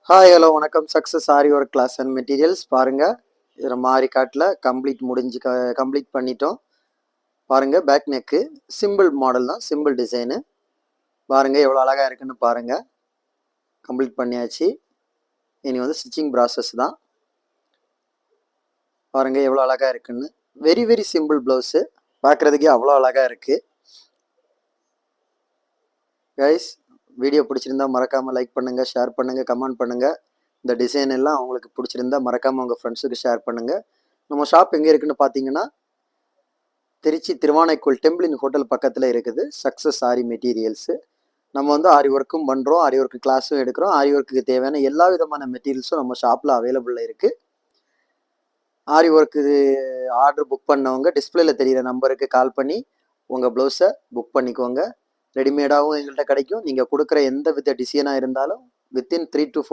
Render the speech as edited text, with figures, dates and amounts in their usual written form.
Hi ஹலோ வணக்கம். Success aari work class and materials பாருங்கள். இதில் மாறி காட்டில் கம்ப்ளீட் பண்ணிட்டோம். பாருங்கள், பேக் நெக்கு சிம்பிள் மாடல் தான், சிம்பிள் டிசைனு. பாருங்கள் எவ்வளோ அழகாக இருக்குன்னு பாருங்கள். கம்ப்ளீட் பண்ணியாச்சு. இனி வந்து ஸ்டிச்சிங் ப்ராசஸ் தான். பாருங்கள் எவ்வளோ அழகாக இருக்குன்னு. வெரி வெரி சிம்பிள் ப்ளவுஸு, பார்க்குறதுக்கே அவ்வளோ அழகாக இருக்குது. கைஸ், வீடியோ பிடிச்சிருந்தா மறக்காமல் லைக் பண்ணுங்கள், ஷேர் பண்ணுங்கள், கமெண்ட் பண்ணுங்கள். இந்த டிசைன் எல்லாம் உங்களுக்கு பிடிச்சிருந்தா மறக்காமல் உங்கள் ஃப்ரெண்ட்ஸுக்கு ஷேர் பண்ணுங்கள். நம்ம ஷாப் எங்கே இருக்குன்னு பார்த்தீங்கன்னா, திருச்சி திருவானைக்கோள் டெம்பிளின் ஹோட்டல் பக்கத்தில் இருக்குது சக்ஸஸ் ஆரி மெட்டீரியல்ஸு. நம்ம வந்து ஆரி ஒர்க்கும் பண்ணுறோம், ஆரி ஒர்க்கு கிளாஸும் எடுக்கிறோம். ஆரி ஒர்க்குக்கு தேவையான எல்லா விதமான மெட்டீரியல்ஸும் நம்ம ஷாப்பில் அவைலபிளில் இருக்குது. ஆரி ஒர்க்கு ஆர்டர் புக் பண்ணவங்க டிஸ்பிளேல தெரிகிற நம்பருக்கு கால் பண்ணி உங்கள் ப்ளவுஸை புக் பண்ணிக்கோங்க. ரெடிமேடாகவும் எங்கள்கிட்ட கிடைக்கும். நீங்கள் கொடுக்குற எந்த வித டிசைனாக இருந்தாலும் வித்தின் 3 to 4